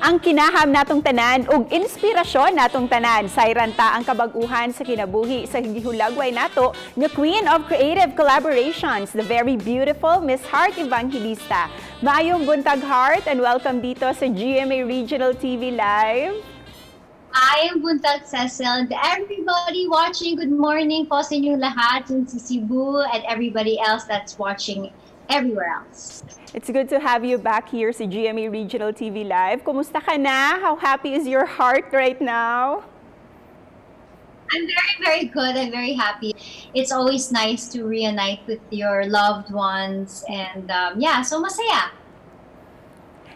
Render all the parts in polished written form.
ang kinaham natong tanan ug inspirasyon natong tanan. Sayranta ang kabag-ohan sa kinabuhi sa gihulagway nato nga Queen of Creative Collaborations, the very beautiful Miss Heart Evangelista. Maayong buntag, Heart, and welcome dito sa GMA Regional TV Live. I am Buntag Cecil, and everybody watching, good morning po sa inyong lahat in Cebu and everybody else that's watching everywhere else. It's good to have you back here sa GMA Regional TV Live. Kumusta ka na? How happy is your heart right now? I'm very, very good. I'm very happy. It's always nice to reunite with your loved ones, and yeah, so masaya.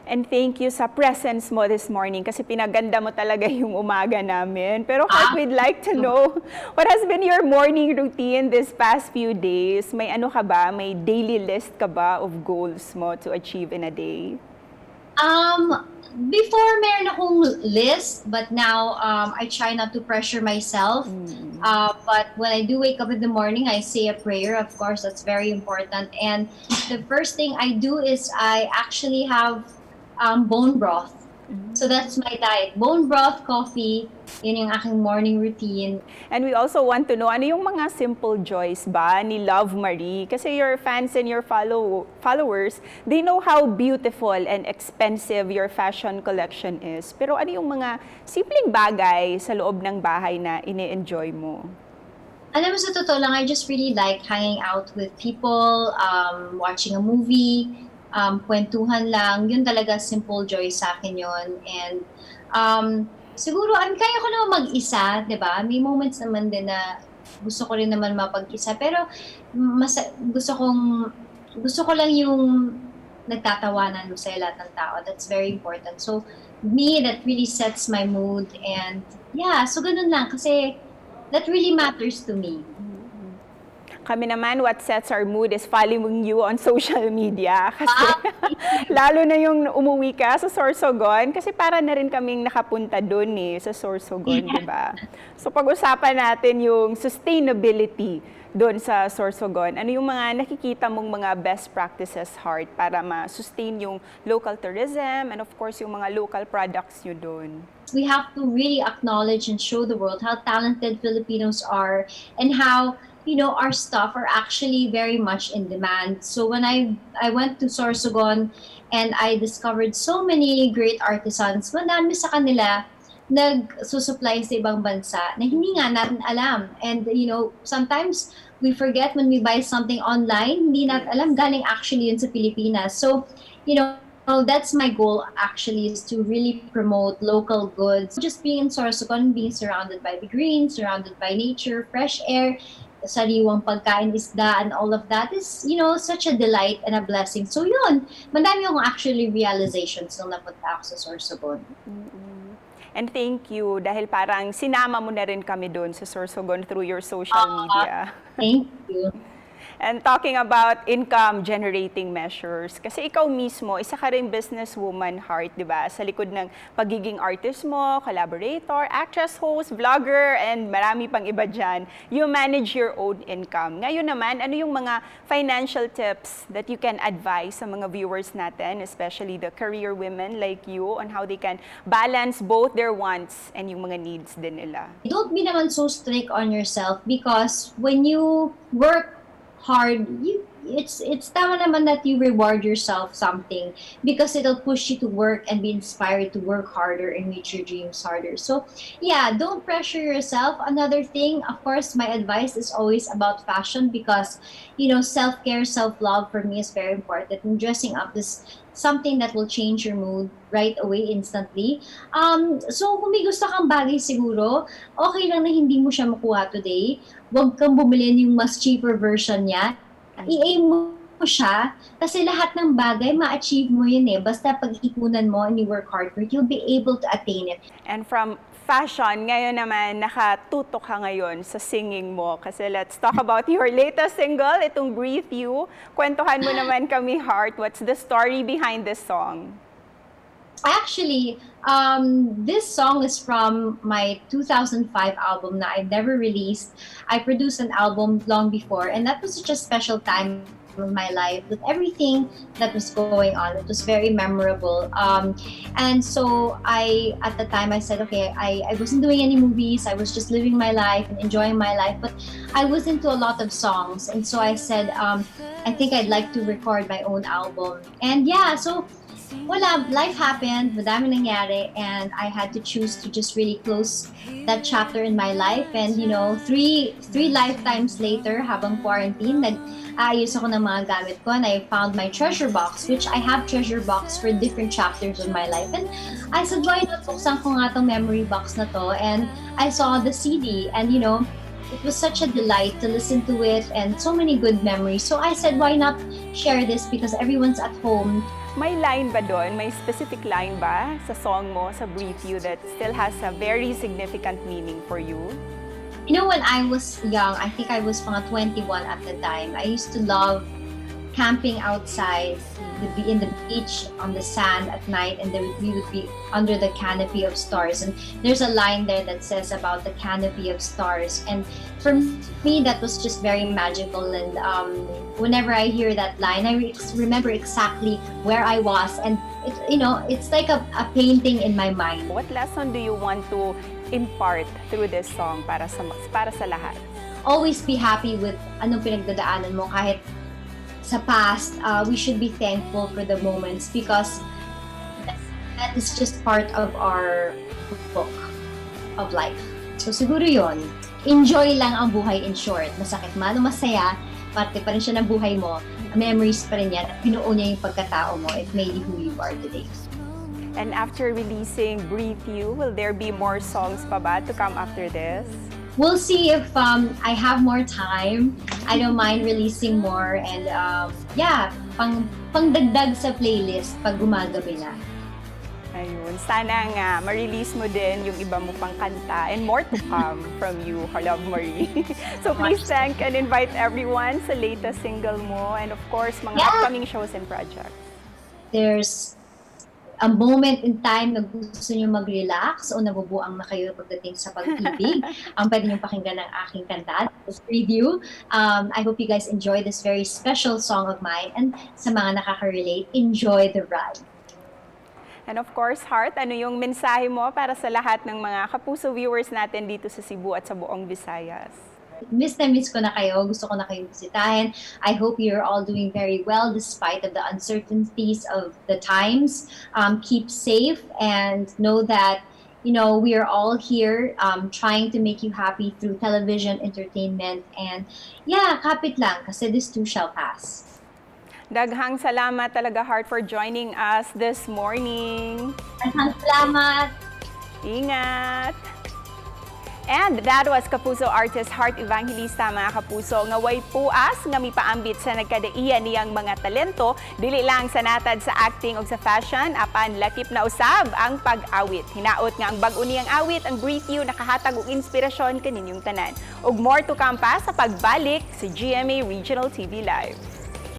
And thank you sa presence mo this morning kasi pinaganda mo talaga yung umaga namin. Pero Heart, we'd like to know, what has been your morning routine this past few days? May ano ka ba? May daily list ka ba of goals mo to achieve in a day? Before meron akong list, but now I try not to pressure myself. But when I do wake up in the morning, I say a prayer. Of course, that's very important. And the first thing I do is I actually have bone broth. So that's my diet. Bone broth, coffee, yun yung aking morning routine. And we also want to know, ano yung mga simple joys ba ni Love Marie? Kasi your fans and your followers, they know how beautiful and expensive your fashion collection is. Pero ano yung mga simpleng bagay sa loob ng bahay na ini-enjoy mo? Alam mo, sa totoo lang, I just really like hanging out with people, watching a movie, kwentuhan lang, yun talaga simple joy sa akin yun. And siguro, kaya ko naman mag-isa, di ba? May moments naman din na gusto ko rin naman mapag-isa. Pero gusto ko lang yung nagtatawanan mo sa lahat ng tao. That's very important. So, me, that really sets my mood. And yeah, so ganun lang. Kasi that really matters to me. Kami naman, what sets our mood is following you on social media. Kasi lalo na yung umuwi ka sa Sorsogon, kasi para na rin kaming nakapunta doon sa Sorsogon, di ba? So pag-usapan natin yung sustainability doon sa Sorsogon. Ano yung mga nakikita mong mga best practices, Heart, para ma-sustain yung local tourism and of course yung mga local products nyo doon? We have to really acknowledge and show the world how talented Filipinos are and how our stuff are actually very much in demand. So when I went to Sorsogon and I discovered so many great artisans, madami sa kanila nagsusupply sa ibang bansa na hindi nga natin alam. And sometimes we forget when we buy something online, hindi natin alam galing actually yun sa Pilipinas. So, that's my goal actually, is to really promote local goods. Just being in Sorsogon, being surrounded by the green, surrounded by nature, fresh air, sariwang pagkain, isda, and all of that is, such a delight and a blessing. So yun, madami akong actually realizations nung napunta ako sa Sorsogon. And thank you dahil parang sinama mo na rin kami doon sa Sorsogon through your social media. Thank you. And talking about income-generating measures, kasi ikaw mismo, isa ka rin businesswoman, Heart, di ba? Sa likod ng pagiging artist mo, collaborator, actress, host, vlogger, and marami pang iba dyan, you manage your own income. Ngayon naman, ano yung mga financial tips that you can advise sa mga viewers natin, especially the career women like you, on how they can balance both their wants and yung mga needs din nila? Don't be naman so strict on yourself, because when you work hard, it's tama naman that you reward yourself something, because it'll push you to work and be inspired to work harder and reach your dreams harder. So yeah, don't pressure yourself. Another thing, of course, my advice is always about fashion, because self-care, self-love for me is very important, and dressing up is something that will change your mood right away, instantly. So kung may gusto kang bagay, siguro okay lang na hindi mo siya makuha today. Huwag kang bumili yung mas cheaper version niya. I-aim mo siya, kasi lahat ng bagay ma-achieve mo yun basta pag-ipunan mo and you work hard for it, you'll be able to attain it. And from fashion, ngayon naman nakatutok ka ngayon sa singing mo, kasi let's talk about your latest single, itong Breathe You. Kwentuhan mo naman kami, Heart, what's the story behind this song? Actually, this song is from my 2005 album that I've never released. I produced an album long before, and that was such a special time of my life with everything that was going on. It was very memorable. And so at the time, I said, okay, I wasn't doing any movies. I was just living my life and enjoying my life. But I was into a lot of songs. And so I said, I think I'd like to record my own album. And yeah, so wala, life happened, madami nangyari, and I had to choose to just really close that chapter in my life. And you know, three lifetimes later, habang quarantine, nag-aayos ako ng mga gamit ko, and I found my treasure box, which I have treasure box for different chapters of my life. And I said, why not buksan ko nga tong memory box na to? And I saw the CD, and you know, it was such a delight to listen to it, and so many good memories. So I said, why not share this, because everyone's at home. May line ba doon? May specific line ba sa song mo, sa Breathe You, that still has a very significant meaning for you? You know, when I was young, I think I was mga 21 at the time, I used to love camping outside, would be in the beach on the sand at night, and we would be under the canopy of stars. And there's a line there that says about the canopy of stars. And for me, that was just very magical. And whenever I hear that line, I remember exactly where I was. And it, you know, it's like a painting in my mind. What lesson do you want to impart through this song para sa lahat? Always be happy with anong pinagdadaanan mo, kahit sa past. We should be thankful for the moments, because that is just part of our book of life. So siguro yon, enjoy lang ang buhay, in short. Masakit man o masaya, parte pa rin siya ng buhay mo. Memories pa rin yan. Pinuo niya yung pagkatao mo. It made you who you are today. And after releasing Breathe You, will there be more songs pa ba to come after this? We'll see if I have more time. I don't mind releasing more, and yeah, pangdagdag sa playlist pag gumagabi na. Ayun, sana nga ma-release mo din yung iba mo pang kanta, and more to come from you, Love Marie. So please thank and invite everyone sa latest single mo, and of course, mga upcoming shows and projects. There's a moment in time na gusto nyo mag-relax o nabubuang na kayo pagdating sa pag-ibig, ang pwede nyo pakinggan ng aking kanta, this preview. I hope you guys enjoy this very special song of mine, and sa mga nakaka-relate, enjoy the ride. And of course, Heart, ano yung mensahe mo para sa lahat ng mga Kapuso viewers natin dito sa Cebu at sa buong Visayas? Miss na miss ko na kayo. Gusto ko na kayong bisitahin. I hope you're all doing very well despite of the uncertainties of the times. Keep safe and know that, you know, we are all here trying to make you happy through television, entertainment, and yeah, kapit lang kasi this too shall pass. Daghang salamat talaga, Heart, for joining us this morning. Daghang salamat. Ingat. And that was Kapuso artist Heart Evangelista, mga Kapuso, nga way puas nga mipaambit sa nagkadaiyan niyang mga talento, dili lang sa natad sa acting o sa fashion, apan lakip na usab ang pag-awit. Hinaot nga ang bag-o niyang awit, ang Breathe You, nakahatag og inspirasyon kaninyong tanan. Ug more to come pa sa Pagbalik sa GMA Regional TV Live.